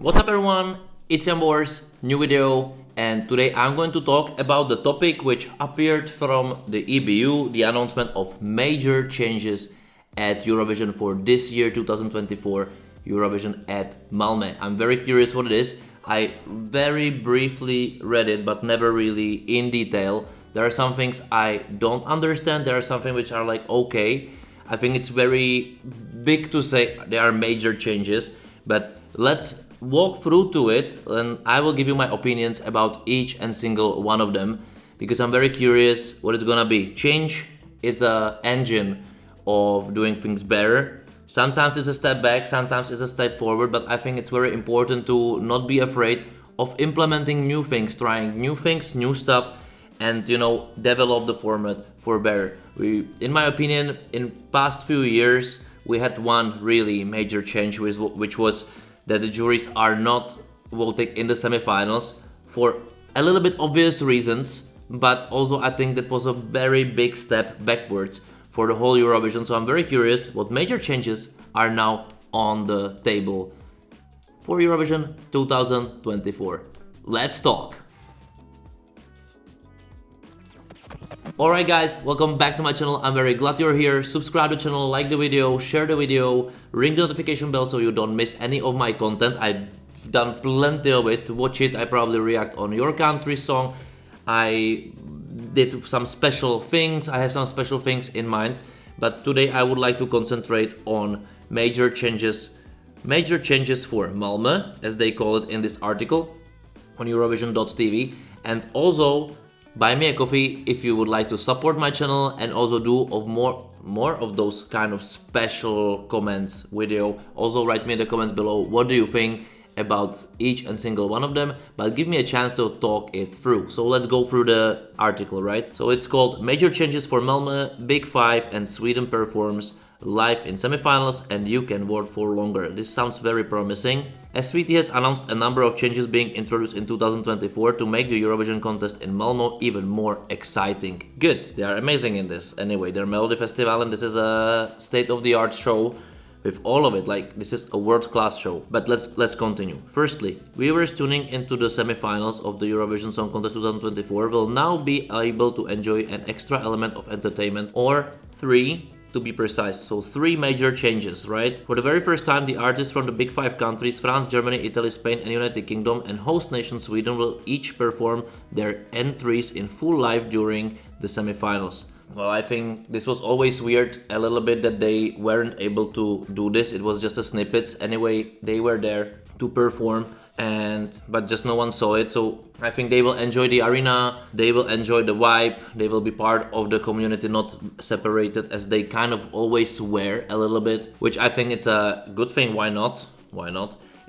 What's up everyone, it's Jambors, new video, and today I'm going to talk about the topic which appeared from the EBU, the announcement of major changes at Eurovision for this year 2024, Eurovision at Malmö. I'm very curious what it is. I very briefly read it, but never really in detail. There are some things I don't understand, there are some things which are like okay. I think it's very big to say there are major changes, but let's walk through to it and I will give you my opinions about each and single one of them because I'm very curious what it's gonna be. Change is an engine of doing things better. Sometimes it's a step back, sometimes it's a step forward, but I think it's very important to not be afraid of implementing new things, trying new things, new stuff, and develop the format for better. In my opinion, in past few years we had one really major change which was that the juries are not voting in the semifinals for a little bit obvious reasons, but also I think that was a very big step backwards for the whole Eurovision. So I'm very curious what major changes are now on the table for Eurovision 2024. Let's talk. Alright guys, welcome back to my channel. I'm very glad you're here. Subscribe to the channel, like the video, share the video, ring the notification bell so you don't miss any of my content. I've done plenty of it. Watch it. I probably react on your country song. I did some special things. I have some special things in mind. But today I would like to concentrate on major changes for Malmö, as they call it in this article on Eurovision.tv, and also buy me a coffee if you would like to support my channel and also do more of those kind of special comments video. Also write me in the comments below what do you think about each and single one of them, but give me a chance to talk it through. So let's go through the article, right? So it's called Major Changes for Malmö, Big Five and Sweden performs live in semifinals and you can vote for longer. This sounds very promising. SVT has announced a number of changes being introduced in 2024 to make the Eurovision contest in Malmö even more exciting. Good, they are amazing in this. Anyway, they're Melody Festival and this is a state-of-the-art show with all of it. Like, this is a world-class show. But let's continue. Firstly, viewers tuning into the semifinals of the Eurovision Song Contest 2024 will now be able to enjoy an extra element of entertainment, or three to be precise. So three major changes, right? For the very first time, the artists from the Big Five countries, France, Germany, Italy, Spain and United Kingdom, and host nation Sweden will each perform their entries in full live during the semifinals. Well, I think this was always weird a little bit that they weren't able to do this. It was just a snippets. Anyway, they were there to perform, but just no one saw it. So I think they will enjoy the arena, they will enjoy the vibe, they will be part of the community, not separated as they kind of always were a little bit, which I think it's a good thing. Why not?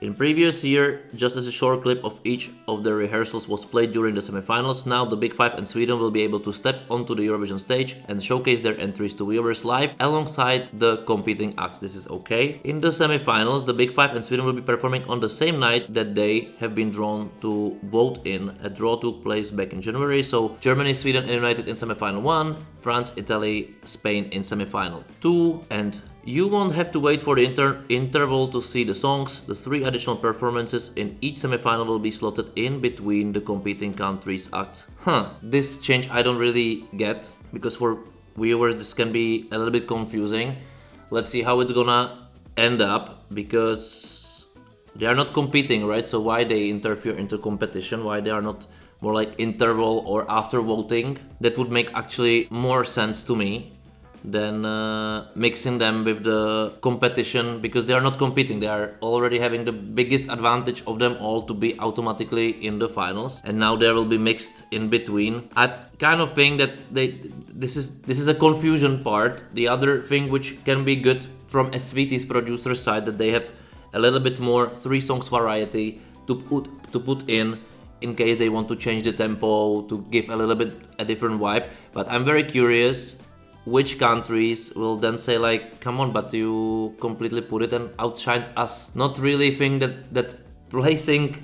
In previous year, just as a short clip of each of the rehearsals was played during the semifinals, now the Big Five and Sweden will be able to step onto the Eurovision stage and showcase their entries to viewers live alongside the competing acts. This is okay. In the semifinals, the Big Five and Sweden will be performing on the same night that they have been drawn to vote in. A draw took place back in January, so Germany, Sweden and United in semifinal 1, France, Italy, Spain in semifinal 2, and you won't have to wait for the interval to see the songs. The three additional performances in each semifinal will be slotted in between the competing countries' acts. This change I don't really get, because for viewers this can be a little bit confusing. Let's see how it's gonna end up, because they are not competing, right? So why they interfere into competition? Why they are not more like interval or after voting? That would make actually more sense to me than mixing them with the competition, because they are not competing. They are already having the biggest advantage of them all to be automatically in the finals, and now they will be mixed in between. I kind of think that this is a confusion part. The other thing which can be good from SVT's producer side, that they have a little bit more 3 songs variety to put in case they want to change the tempo, to give a little bit a different vibe. But I'm very curious which countries will then say like, come on, but you completely put it and outshined us. Not really think that placing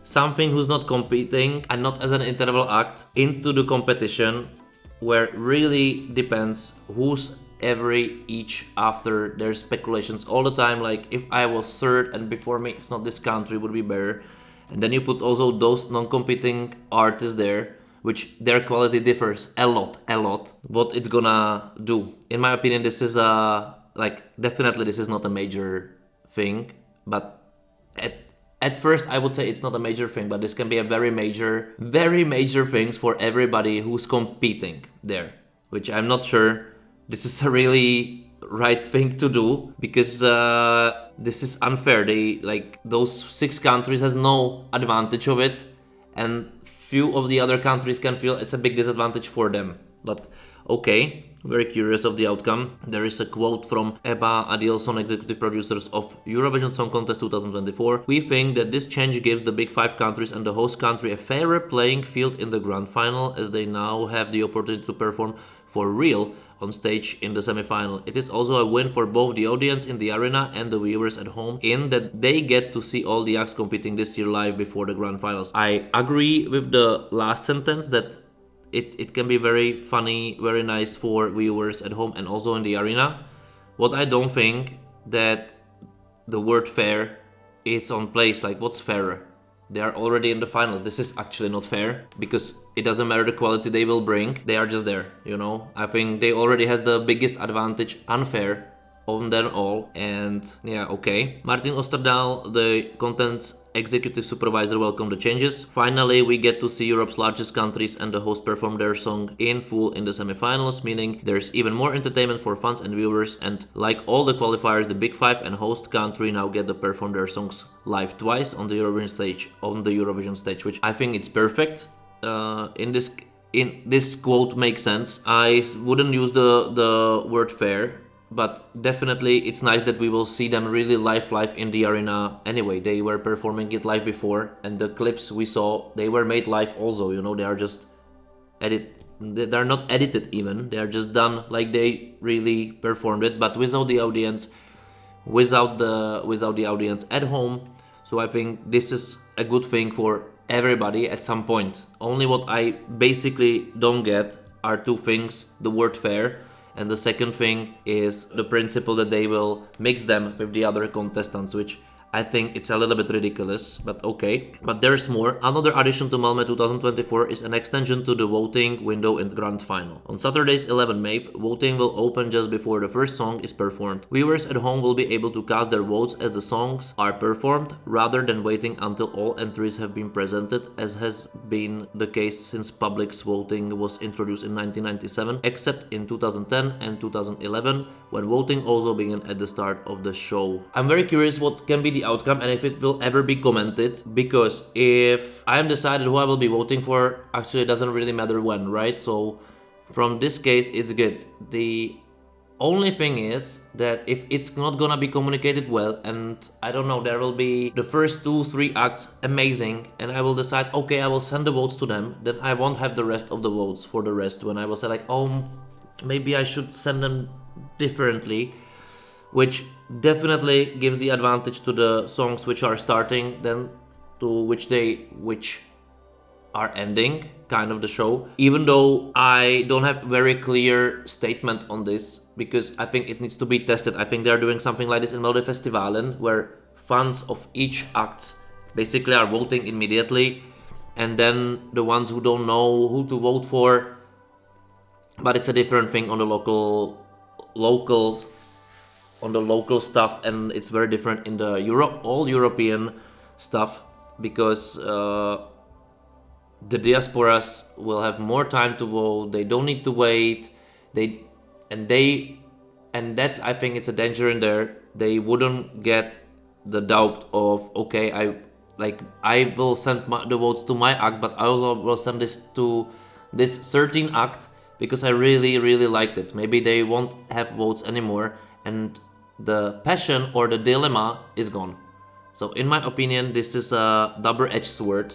something who's not competing and not as an interval act into the competition, where really depends who's each after. There's speculations all the time, like if I was third and before me it's not this country, would be better. And then you put also those non-competing artists there, which their quality differs a lot. What it's gonna do? In my opinion, this is definitely this is not a major thing, but at first I would say it's not a major thing, but this can be a very major things for everybody who's competing there, which I'm not sure this is a really right thing to do, because this is unfair. Those 6 countries has no advantage of it, and few of the other countries can feel it's a big disadvantage for them. But okay, very curious of the outcome. There is a quote from Ebba Adilson, executive producers of Eurovision Song Contest 2024. We think that this change gives the big 5 countries and the host country a fairer playing field in the grand final, as they now have the opportunity to perform for real on stage in the semifinal. It is also a win for both the audience in the arena and the viewers at home, in that they get to see all the acts competing this year live before the grand finals. I agree with the last sentence that it can be very funny, very nice for viewers at home and also in the arena. What I don't think that the word fair is on place. Like, what's fairer? They are already in the finals. This is actually not fair, because it doesn't matter the quality they will bring. They are just there, you know. I think they already has the biggest advantage, unfair, on them all. And yeah, okay. Martin Osterdal, the content's executive supervisor, welcomed the changes. Finally, we get to see Europe's largest countries and the host perform their song in full in the semifinals, meaning there's even more entertainment for fans and viewers. And like all the qualifiers, the Big 5 and host country now get to perform their songs live twice on the Eurovision stage, which I think it's perfect. In this quote makes sense. I wouldn't use the word fair, but definitely it's nice that we will see them really live in the arena. Anyway, they were performing it live before, and the clips we saw, they were made live also, you know. They are just they're not edited even, they are just done like they really performed it, but without the audience, without the audience at home. So I think this is a good thing for everybody at some point. Only what I basically don't get are 2 things: the word fair, and the second thing is the principle that they will mix them with the other contestants, which I think it's a little bit ridiculous, but okay. But there's more. Another addition to Malmö 2024 is an extension to the voting window in the grand final. On Saturday's 11 May, voting will open just before the first song is performed. Viewers at home will be able to cast their votes as the songs are performed, rather than waiting until all entries have been presented, as has been the case since public voting was introduced in 1997, except in 2010 and 2011, when voting also began at the start of the show. I'm very curious what can be the outcome and if it will ever be commented, because if I am decided who I will be voting for, actually it doesn't really matter when, right? So from this case it's good. The only thing is that if it's not gonna be communicated well, and I don't know, there will be the first 2-3 acts amazing, and I will decide, okay, I will send the votes to them, then I won't have the rest of the votes for the rest, when I will say like, oh, maybe I should send them differently, which definitely gives the advantage to the songs which are starting than to which are ending kind of the show. Even though I don't have very clear statement on this, because I think it needs to be tested. I think they're doing something like this in Melodifestivalen, where fans of each act basically are voting immediately, and then the ones who don't know who to vote for, but it's a different thing on the local stuff, and it's very different in the all European stuff, because the diasporas will have more time to vote. They don't need to wait. And that's, I think it's a danger in there. They wouldn't get the doubt of, okay, I will send the votes to my act, but I also will send this to this certain act because I really, really liked it. Maybe they won't have votes anymore, and the passion or the dilemma is gone. So in my opinion, this is a double-edged sword,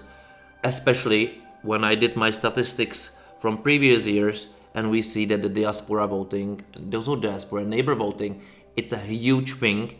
especially when I did my statistics from previous years, and we see that the diaspora voting, also diaspora neighbor voting, it's a huge thing.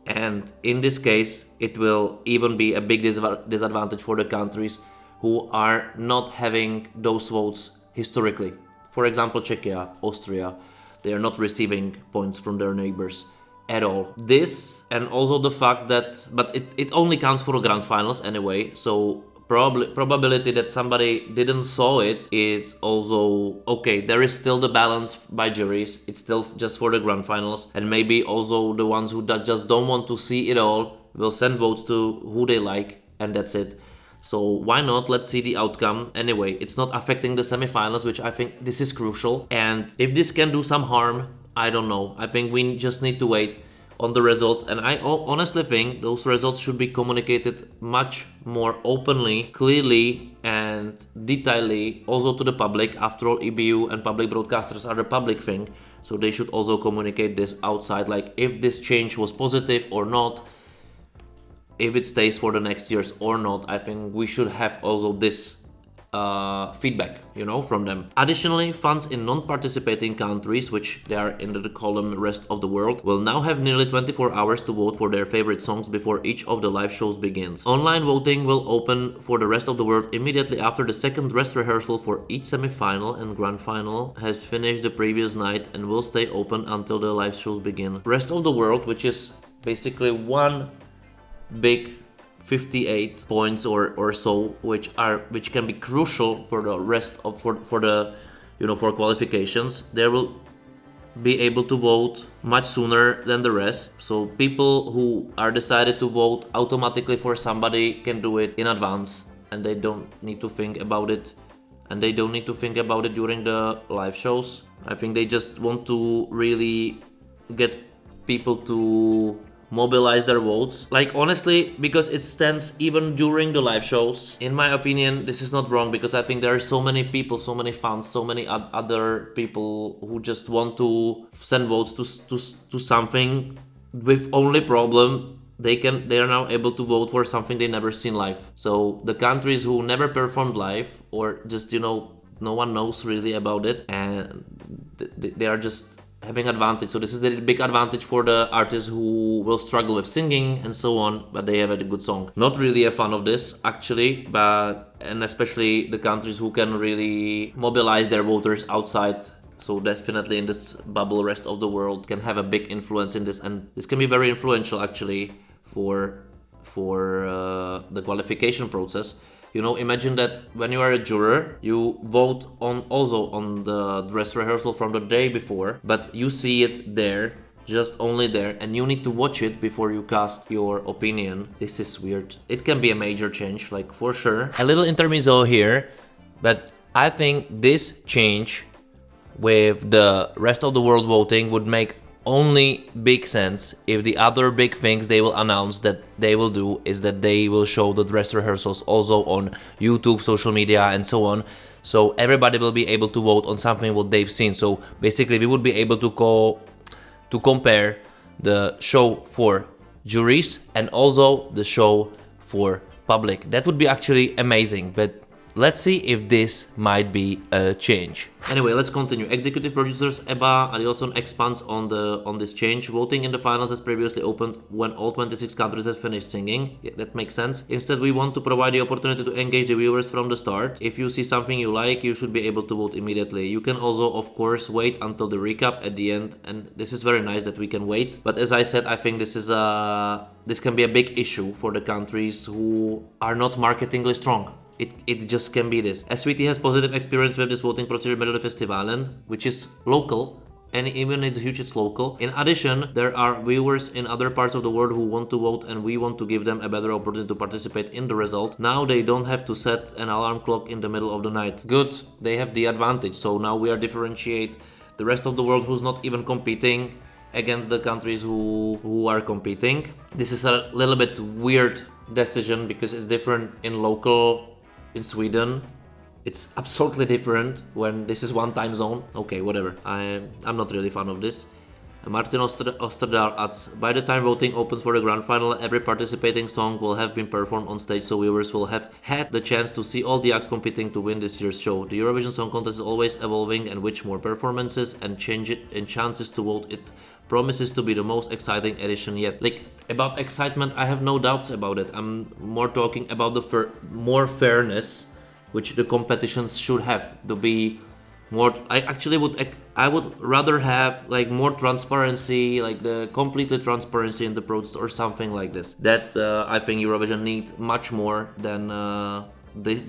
And in this case, it will even be a big disadvantage for the countries who are not having those votes historically. For example, Czechia, Austria. they are not receiving points from their neighbors at all. This, and also the fact that, but it only counts for the grand finals anyway, so probability that somebody didn't saw it, it's also okay. There is still the balance by juries. It's still just for the grand finals, and maybe also the ones who just don't want to see it all will send votes to who they like, and that's it. So why not? Let's see the outcome. Anyway, it's not affecting the semifinals, which I think this is crucial. And if this can do some harm, I don't know. I think we just need to wait on the results, and I honestly think those results should be communicated much more openly, clearly, and detailedly also to the public. After all, EBU and public broadcasters are the public thing, so they should also communicate this outside, like if this change was positive or not, if it stays for the next years or not. I think we should have also this feedback, from them. Additionally, fans in non-participating countries, which they are in the column rest of the world, will now have nearly 24 hours to vote for their favorite songs before each of the live shows begins. Online voting will open for the rest of the world immediately after the second dress rehearsal for each semi-final and grand final has finished the previous night, and will stay open until the live shows begin. Rest of the world, which is basically one big 58 points or so, which can be crucial for the rest of for the for qualifications. They will be able to vote much sooner than the rest. So people who are decided to vote automatically for somebody can do it in advance, and they don't need to think about it. And they don't need to think about it during the live shows. I think they just want to really get people to mobilize their votes. Like, honestly, because it stands even during the live shows, in my opinion, this is not wrong, because I think there are so many people, so many fans, so many other people who just want to send votes to something. With only problem, they are now able to vote for something they never seen live. So the countries who never performed live, or just no one knows really about it, and they are just having advantage. So this is the big advantage for the artists who will struggle with singing and so on, but they have a good song. Not really a fan of this actually, and especially the countries who can really mobilize their voters outside. So definitely in this bubble, rest of the world can have a big influence in this, and this can be very influential actually for the qualification process. Imagine that when you are a juror, you vote also on the dress rehearsal from the day before, but you see it there, just only there, and you need to watch it before you cast your opinion. This is weird. It can be a major change, like, for sure. A little intermezzo here, but I think this change with the rest of the world voting would make only big sense if the other big things they will announce that they will do is that they will show the dress rehearsals also on YouTube, social media, and so on. So everybody will be able to vote on something what they've seen. So basically we would be able to compare the show for juries and also the show for public. That would be actually amazing, but let's see if this might be a change. Anyway, let's continue. Executive producers Eba Adilson expands on this change. Voting in the finals has previously opened when all 26 countries have finished singing. Yeah, that makes sense. Instead, we want to provide the opportunity to engage the viewers from the start. If you see something you like, you should be able to vote immediately. You can also, of course, wait until the recap at the end, and this is very nice that we can wait. But as I said, I think this can be a big issue for the countries who are not marketingly strong. It just can be this. SVT has positive experience with this voting procedure Melodifestivalen, which is local, and even it's huge, it's local. In addition, there are viewers in other parts of the world who want to vote, and we want to give them a better opportunity to participate in the result. Now they don't have to set an alarm clock in the middle of the night. Good, they have the advantage. So now we are differentiate the rest of the world who's not even competing against the countries who are competing. This is a little bit weird decision because it's different in Sweden. It's absolutely different when this is one time zone. Okay, whatever. I'm not really fan of this. Martin Osterdal adds, by the time voting opens for the grand final, every participating song will have been performed on stage, so viewers will have had the chance to see all the acts competing to win this year's show. The Eurovision Song Contest is always evolving, and with more performances and chances to vote, it promises to be the most exciting edition yet. Like, about excitement, I have no doubts about it. I'm more talking about the more fairness which the competitions should have to be more. I I would rather have like more transparency, like the completely transparency in the process or something like this. That I think Eurovision need much more than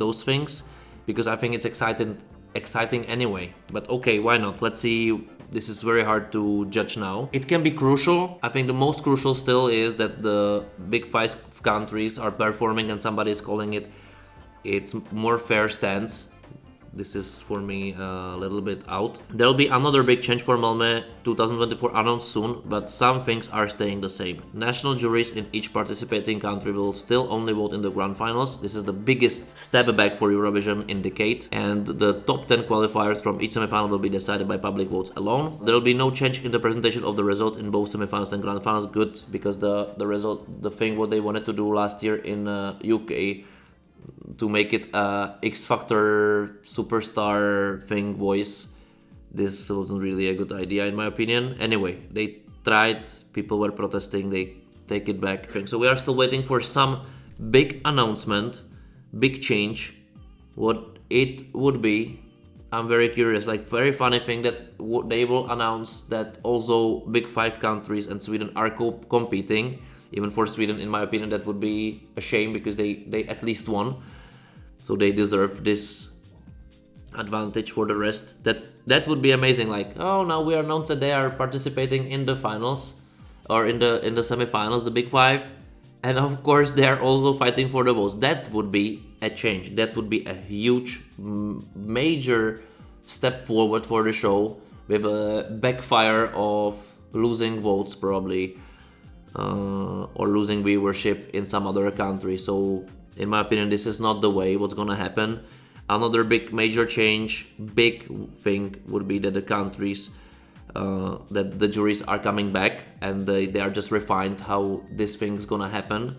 those things, because I think it's exciting anyway. But okay, why not? Let's see. This is very hard to judge now. It can be crucial. I think the most crucial still is that the big five countries are performing and somebody is calling it. It's more fair stance. This is for me a little bit out. There'll be another big change for Malmö 2024 announced soon, but some things are staying the same. National juries in each participating country will still only vote in the grand finals. This is the biggest step back for Eurovision in decade, and the top 10 qualifiers from each semifinal will be decided by public votes alone. There will be no change in the presentation of the results in both semifinals and grand finals. Good, because the thing what they wanted to do last year in UK, to make it a X Factor superstar thing voice, this wasn't really a good idea in my opinion. Anyway, they tried, people were protesting, they take it back. So we are still waiting for some big announcement, big change. What it would be, I'm very curious. Like, very funny thing that they will announce that also big five countries and Sweden are competing. Even for Sweden, in my opinion, that would be a shame, because they at least won. So they deserve this advantage for the rest. That would be amazing. Like, oh, now we announced that they are participating in the finals or in the semifinals, the big five. And of course, they are also fighting for the votes. That would be a change. That would be a huge, major step forward for the show, with a backfire of losing votes probably. Or losing viewership in some other country. So in my opinion, this is not the way what's gonna happen. Another big major change, big thing would be that the countries, that the juries are coming back, and they are just refined how this thing is gonna happen.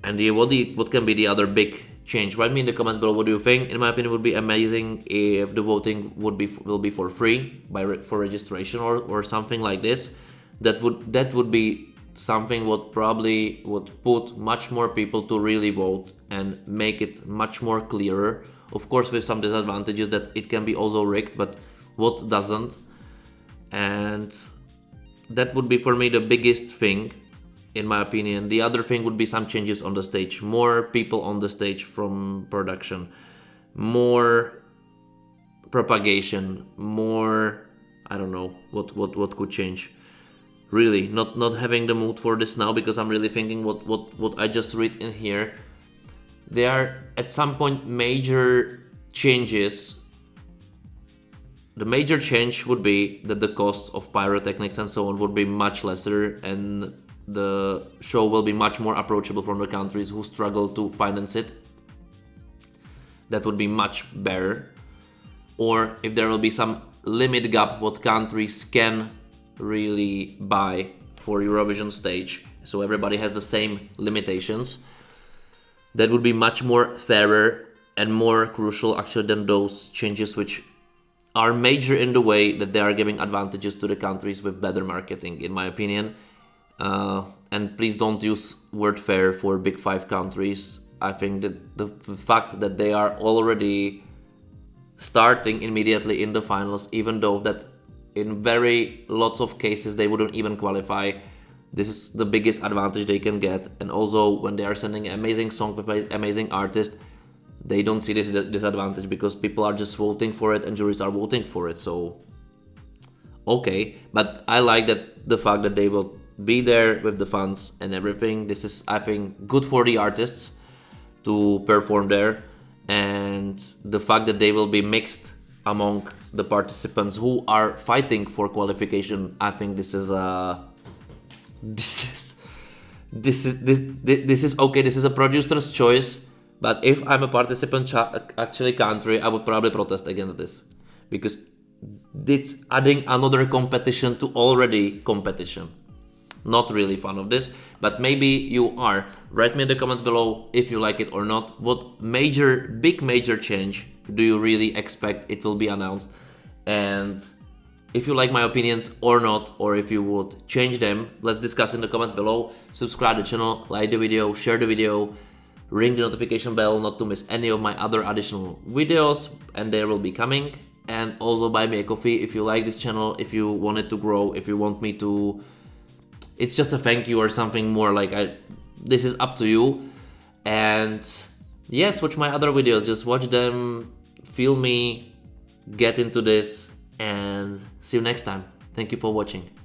And what can be the other big change? Write me in the comments below what do you think. In my opinion, it would be amazing if the voting will be for free for registration or something like this. That would be something what probably would put much more people to really vote and make it much more clearer. Of course, with some disadvantages that it can be also rigged, but what doesn't? And that would be for me the biggest thing, in my opinion. The other thing would be some changes on the stage, more people on the stage from production, more propagation, more, I don't know what could change. Really, not having the mood for this now, because I'm really thinking what I just read in here. There are at some point major changes. The major change would be that the costs of pyrotechnics and so on would be much lesser, and the show will be much more approachable from the countries who struggle to finance it. That would be much better. Or if there will be some limit gap what countries can really buy for Eurovision stage, so everybody has the same limitations. That would be much more fairer and more crucial actually than those changes which are major in the way that they are giving advantages to the countries with better marketing, in my opinion. And please don't use word fair for big five countries. I think that the fact that they are already starting immediately in the finals, even though that in very lots of cases they wouldn't even qualify, this is the biggest advantage they can get. And also when they are sending an amazing song with amazing artist, they don't see this disadvantage, because people are just voting for it and juries are voting for it. So okay, but I like that the fact that they will be there with the funds and everything. This is, I think, good for the artists to perform there, and the fact that they will be mixed among the participants who are fighting for qualification. I think this is okay. This is a producer's choice, but if I'm a participant country, I would probably protest against this, because it's adding another competition to already competition. Not really fan of this, but maybe you are. Write me in the comments below if you like it or not. What big major change do you really expect it will be announced? And if you like my opinions or not, or if you would change them, let's discuss in the comments below. Subscribe to the channel, like the video, share the video, ring the notification bell not to miss any of my other additional videos, and they will be coming. and also buy me a coffee if you like this channel, if you want it to grow, if you want me to, it's just a thank you or something more, like this is up to you. And yes, watch my other videos, just watch them, feel me, get into this, and see you next time. Thank you for watching.